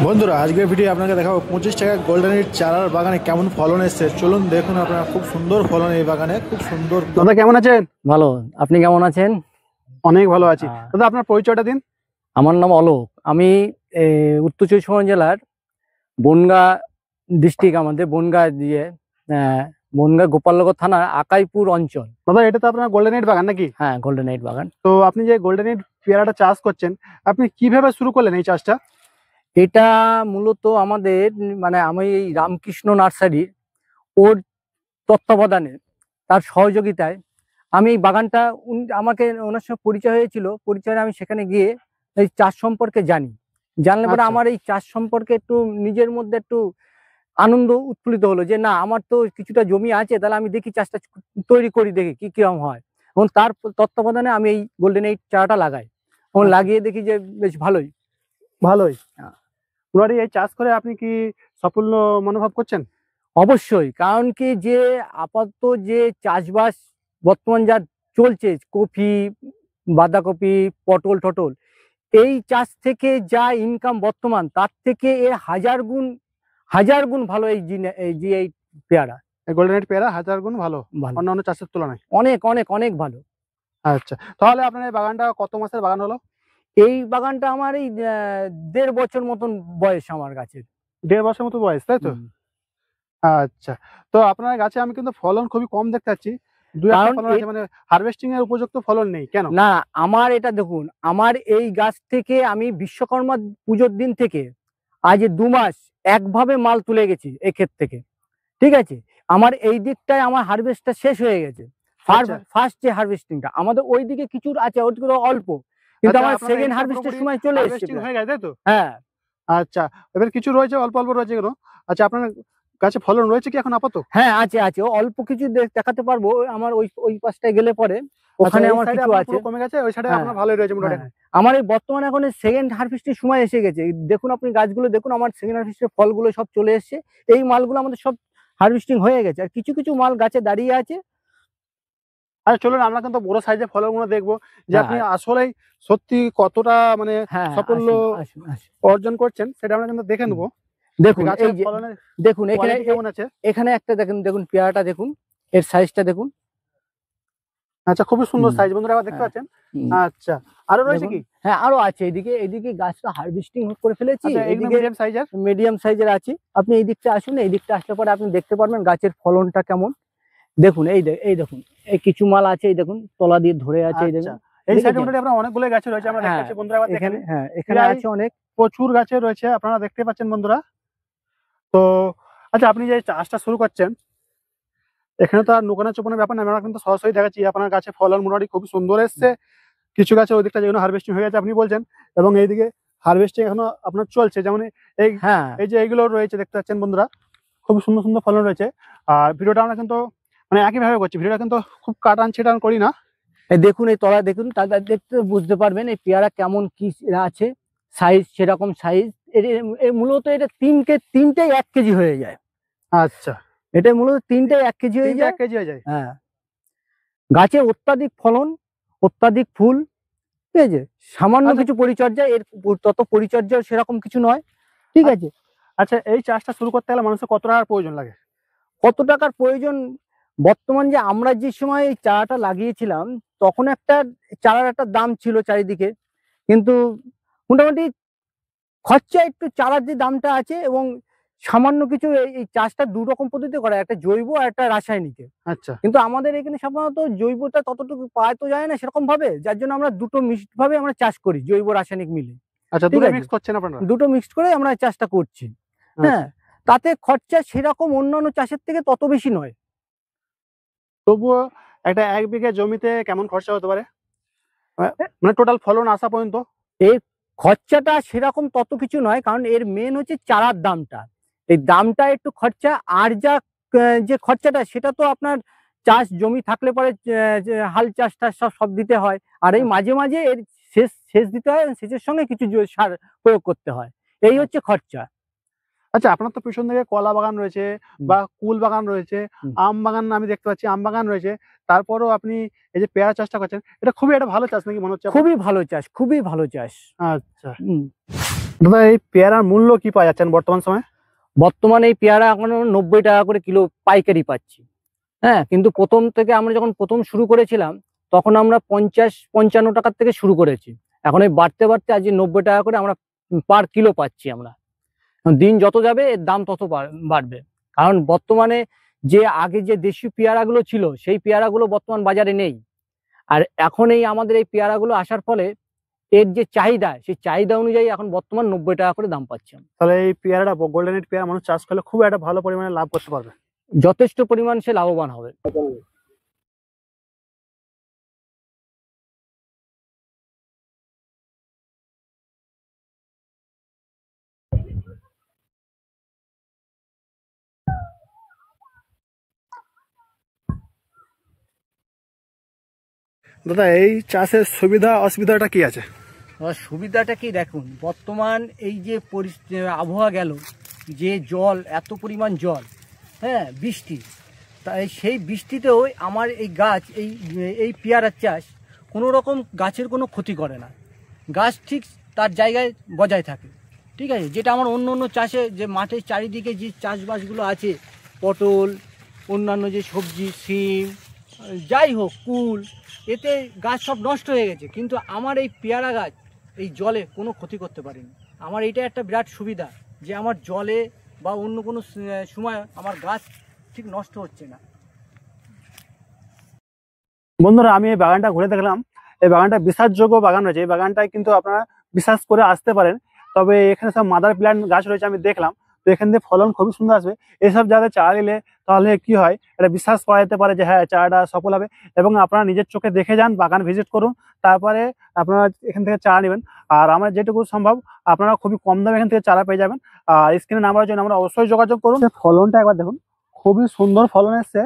বন্ধুরা আজকের ভিডিও আপনাকে দেখাবো 25 টাকা গোল্ডেনের চারার বাগানে কেমন ফলন এসছে। চলুন দেখুন আপনারা, খুব সুন্দর ফলন এই বাগানে, খুব সুন্দর। দাদা কেমন আছেন? ভালো। আপনি কেমন আছেন? অনেক ভালো আছি। দাদা আপনার পরিচয়টা দিন। আমার নাম অলোক। আমি উত্তর চব্বিশ পরগনা জেলার বনগাঁ ডিস্ট্রিক্ট, আমাদের বনগাঁ দিয়ে বনগাঁ গোপালনগর থানার আকাইপুর অঞ্চল। দাদা এটা তো আপনার গোল্ডেন বাগান নাকি? হ্যাঁ, গোল্ডেন এইট বাগান। তো আপনি যে গোল্ডেন পেয়ারাটা চাষ করছেন, আপনি কিভাবে শুরু করলেন এই চাষটা? এটা মূলত আমাদের আমি এই রামকৃষ্ণ নার্সারি ওর তত্ত্বাবধানে, তার সহযোগিতায় আমি এই বাগানটা আমাকে ওনার সঙ্গে পরিচয় হয়েছিল। পরিচয়ে আমি সেখানে গিয়ে এই চাষ সম্পর্কে জানলে পরে আমার এই চাষ সম্পর্কে একটু নিজের মধ্যে একটু আনন্দ উৎফুল্লিত হলো যে না, আমার তো কিছুটা জমি আছে, তাহলে আমি দেখি চাষটা তৈরি করি, দেখি কি কিরকম হয়। এবং তার তত্ত্বাবধানে আমি এই গোল্ডেন এইট চারাটা লাগাই এবং লাগিয়ে দেখি যে বেশ ভালোই। ওনারই এই চাষ করে আপনি কি সাফল্য মনোভাব করছেন? অবশ্যই, কারণ কি যে আপাতত যে চাষবাস বর্তমান যা চলছে, কপি, বাঁধাকপি, পটল টটল, এই চাষ থেকে যা ইনকাম বর্তমান, তার থেকে এ হাজার গুণ ভালো এই পেয়ারা। গোল্ডেন পেয়ারা 1000 গুণ ভালো অন্যান্য চাষের তুলনায়। অনেক অনেক অনেক ভালো। আচ্ছা, তাহলে আপনার এই বাগানটা কত মাসের বাগান হলো? এই বাগানটা আমার এই 1.5 বছর মতন বয়স আমার গাছের। 1.5 বছর মতো বয়স, তাই তো? আচ্ছা, তো আপনার গাছে আমি কিন্তু ফলন খুবই কম দেখতে পাচ্ছি। মানে হারভেস্টিং এর উপযুক্ত ফলন নেই কেন? না, আমার এটা দেখুন, আমার এই গাছ থেকে আমি বিশ্বকর্মা পুজোর দিন থেকে আজ 2 মাস একভাবে মাল তুলে গেছি এই ক্ষেত থেকে। ঠিক আছে, আমার এই দিকটায় আমার হারভেস্টটা শেষ হয়ে গেছে। ফার্স্ট যে হারভেস্টিংটা আমাদের ওই দিকে কিছু আছে, ওইগুলো অল্প, কিন্তু আমার সেকেন্ড হারভেস্টের সময় চলে এসেছে হয়ে গেছে, তাই তো? হ্যাঁ। আচ্ছা, এবার কিছু রয়েছে, অল্প অল্প রয়েছে কেন? আচ্ছা, আপনার গাছে ফলন রয়েছে কি এখন আপাতত? হ্যাঁ, আছে আছে, অল্প কিছু দেখাতে পারবো। আমার ওই পাশটায় গেলে পরে ওখানে আমার কিছু আছে, কমে গেছে, ওই সাইডে আপনার ভালোই রয়েছে মোটামুটি। আমার এই বর্তমানে এখন সেকেন্ড হারভেস্টের সময় এসে গেছে। দেখুন আপনি গাছগুলো দেখুন, আমার সেকেন্ড হারভেস্টের ফলগুলো সব চলে এসেছে। এই মালগুলো আমাদের সব হারভেস্টিং হয়ে গেছে, আর কিছু কিছু মাল গাছে দাঁড়িয়ে আছে। আচ্ছা চলুন, আমরা কিন্তু বড় সাইজের ফলগুলো দেখবো যে আপনি আসলেই সত্যি কতটা মানে সাফল্য অর্জন করছেন, সেটা আমরা কিন্তু দেখে নেবো। দেখুন দেখুন এখানে কেমন আছে, এখানে একটা দেখুন পেয়ারাটা দেখুন, এর সাইজটা দেখুন। আচ্ছা, খুবই সুন্দর সাইজ বন্ধুরা দেখতে পাচ্ছেন। আচ্ছা, আরো রয়েছে কি? হ্যাঁ, আরো আছে। এইদিকে গাছটা হারভেস্টিং করে ফেলেছি, মিডিয়াম সাইজের আছে। আপনি এই দিকটা আসুন, এই দিকটা আসলে পরে আপনি দেখতে পারবেন গাছের ফলনটা কেমন। দেখুন এই দেখুন, এই কিছু মাল আছে, এই দেখুন তলা দিয়ে ধরে আছে। এই দেখুন এই সাইডে আপনারা অনেকগুলো গাছ রয়েছে, আমরা দেখতে পাচ্ছি বন্ধুরা। এখানে এখানে আছে অনেক, প্রচুর গাছে রয়েছে, আপনারা দেখতে পাচ্ছেন বন্ধুরা। তো আচ্ছা, আপনি যে চাষটা শুরু করছেন, এখানে তো আর নোকানা চোপানোর ব্যাপার না, আমরা কিন্তু সরাসরি দেখাচ্ছি আপনার গাছে ফলন মোটামুটি খুবই সুন্দর এসছে। কিছু গাছে ওই দিকটা যেগুলো হারভেস্টিং হয়ে গেছে আপনি বলছেন, এবং এইদিকে হারভেস্টিং এখনো আপনার চলছে, যেমন এই যে এইগুলো রয়েছে দেখতে পাচ্ছেন বন্ধুরা, খুবই সুন্দর সুন্দর ফলন রয়েছে। আর ভিডিওটা আমরা কিন্তু মানে একইভাবে করছি, ভিডিওটা কিন্তু খুব কাটান ছেটান করি না। এই দেখুন, এই তলা দেখুন, তাহলে দেখতে বুঝতে পারবেন এই পেয়ারা কেমন কি আছে, সাইজ সেরকম সাইজ। মূলত এটা তিনটে 1 কেজি হয়ে যায়। আচ্ছা, এটা মূলত 3টে 1 কেজি হয়ে যায়। হ্যাঁ, গাছে অত্যাধিক ফলন, অত্যাধিক ফুল, ঠিক আছে। সামান্য কিছু পরিচর্যা, এর তত পরিচর্যা সেরকম কিছু নয়, ঠিক আছে। আচ্ছা, এই চাষটা শুরু করতে গেলে মানুষের কত টাকার প্রয়োজন লাগে? কত টাকার প্রয়োজন? বর্তমান যে আমরা যে সময় এই চারাটা লাগিয়েছিলাম, তখন চারার একটা দাম ছিল চারিদিকে, কিন্তু মোটামুটি খরচা একটু, চারার যে দামটা আছে এবং সামান্য কিছু, এই চাষটা 2 রকম পদ্ধতিতে করা, একটা জৈব আর একটা রাসায়নিকে। আচ্ছা, কিন্তু আমাদের এখানে সাধারণত জৈবটা ততটুকু পাওয়া তো যায় না সেরকম ভাবে, যার জন্য আমরা দুটো মিক্সড ভাবে আমরা চাষ করি, জৈব রাসায়নিক মিলে। আচ্ছা, দুটো মিক্স করছেন আপনারা? দুটো মিক্সড করে আমরা চাষটা করছি। হ্যাঁ, তাতে খরচা সেরকম অন্যান্য চাষের থেকে তত বেশি নয়। তবুও একটা 1 বিঘা জমিতে কেমন খরচা হতে পারে, মানে টোটাল ফলন আসা পর্যন্ত? এই খরচাটা সেরকম তত কিছু নয়, কারণ এর মেন হচ্ছে চারার দামটা। এই দামটা একটু খরচা, আর যে খরচাটা সেটা তো আপনার চাষ জমি থাকলে পরে হাল চাষটা সব দিতে হয়, আর এই মাঝে মাঝে এর সেচ দিতে হয়, সেচের সঙ্গে কিছু সার প্রয়োগ করতে হয়, এই হচ্ছে খরচা। আচ্ছা, আপনার তো পিছন দিকে কলা বাগান রয়েছে বা কুল বাগান রয়েছে, আম বাগান আমি দেখতে পাচ্ছি, আম বাগান রয়েছে, তারপরও আপনি এই যে পেয়ারা চাষটা করছেন, এটা খুবই একটা ভালো চাষ নাকি মনে হচ্ছে? খুবই ভালো চাষ, খুবই ভালো চাষ। আচ্ছা। দাদা এই পেয়ারার মূল্য কি পাওয়া যাচ্ছেন বর্তমান সময়ে? বর্তমানে এই পেয়ারা এখন 90 টাকা করে কিলো পাইকারি পাচ্ছি। হ্যাঁ, কিন্তু আমরা যখন প্রথম শুরু করেছিলাম তখন আমরা 50-55 টাকার থেকে শুরু করেছি। এখন এই বাড়তে বাড়তে আজ 90 টাকা করে আমরা পার কিলো পাচ্ছি আমরা। দিন যত যাবে এর দাম তত বাড়বে, কারণ বর্তমানে যে আগে যে দেশি পেয়ারাগুলো ছিল সেই পেয়ারাগুলো বর্তমান বাজারে নেই। আর এখন এই আমাদের এই পেয়ারাগুলো আসার ফলে এর যে চাহিদা, সেই চাহিদা অনুযায়ী এখন বর্তমান 90 টাকা করে দাম পাচ্ছি। তাহলে এই পেয়ারাটা গোল্ডেন রেড পেয়ারা মানুষ চাষ করলে খুব একটা ভালো পরিমাণে লাভ করতে পারবে, যথেষ্ট পরিমাণ সে লাভবান হবে। দাদা এই চাষের সুবিধা অসুবিধাটা কি আছে? সুবিধাটা কি দেখুন, বর্তমান এই যে আবহাওয়া গেল, যে জল, এত পরিমাণ জল, হ্যাঁ বৃষ্টি, তাই সেই বৃষ্টিতেও আমার এই গাছ এই পেয়ারার চাষ কোনো রকম গাছের কোনো ক্ষতি করে না। গাছ ঠিক তার জায়গায় বজায় থাকে, ঠিক আছে। যেটা আমার অন্য অন্য চাষে যে মাঠের চারিদিকে যে চাষবাসগুলো আছে, পটল, অন্যান্য যে সবজি, সিম, যাই হোক, কুল, এতে গাছ সব নষ্ট হয়ে গেছে, কিন্তু আমার এই পেয়ারা গাছ এই জলে কোনো ক্ষতি করতে পারেনি। আমার এইটা একটা বিরাট সুবিধা যে আমার জলে বা অন্য কোনো সময় আমার গাছ ঠিক নষ্ট হচ্ছে না। বন্ধুরা আমি এই বাগানটা ঘুরে দেখলাম, এই বাগানটা বিশ্বাসযোগ্য বাগান রয়েছে। এই বাগানটায় কিন্তু আপনারা বিশ্বাস করে আসতে পারেন। তবে এখানে সব মাদার প্ল্যান্ট গাছ রয়েছে, আমি দেখলাম। তো এখান থেকে ফলন খুবই সুন্দর আসবে। এইসব জায়গায় চারা নিলে তাহলে কি হয়, এটা বিশ্বাস করা যেতে পারে যে হ্যাঁ চারাটা সফল হবে। এবং আপনারা নিজের চোখে দেখে যান, বাগান ভিজিট করুন, তারপরে আপনারা এখান থেকে চারা নেবেন। আর আমার যেটুকু সম্ভব আপনারা খুবই কম দামে এখান থেকে চারা পেয়ে যাবেন। আর স্ক্রিনে নাম্বারের জন্য আমরা অবশ্যই যোগাযোগ করুন। ফলনটা একবার দেখুন, খুবই সুন্দর ফলন এসছে।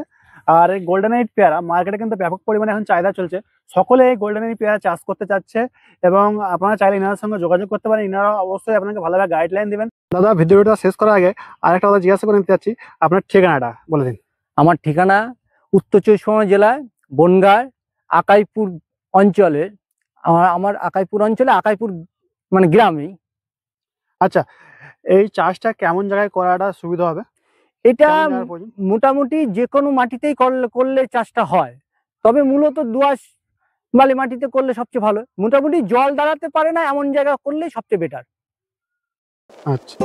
আর এই গোল্ডেন এইট পেয়ারা মার্কেটে কিন্তু ব্যাপক পরিমাণে এখন চাহিদা চলছে। সকলে এই গোল্ডেন এইট পেয়ারা চাষ করতে চাচ্ছে এবং আপনারা চাইলে ইনার সঙ্গে যোগাযোগ করতে পারেন। ইনারা অবশ্যই আপনাকে ভালোভাবে গাইডলাইন দিবেন। দাদা ভিডিওটা শেষ করার আগে আরেকটা কথা জিজ্ঞাসা করে নিতে চাচ্ছি, আপনার ঠিকানাটা বলে দিন। আমার ঠিকানা উত্তর চব্বিশ পরগনা জেলায় বনগাঁর আকাইপুর অঞ্চলের, আমার আকাইপুর অঞ্চলে, আকাইপুর মানে গ্রামেই। আচ্ছা, এই চাষটা কেমন জায়গায় করাটা সুবিধা হবে? এটা মোটামুটি যে কোনো মাটিতেই করলে চাষটা হয়, তবে মূলত দোআঁশ বালি মাটিতে করলে সবচেয়ে ভালো। মোটামুটি জল দাঁড়াতে পারে না এমন জায়গা করলে সবচেয়ে বেটার। আচ্ছা।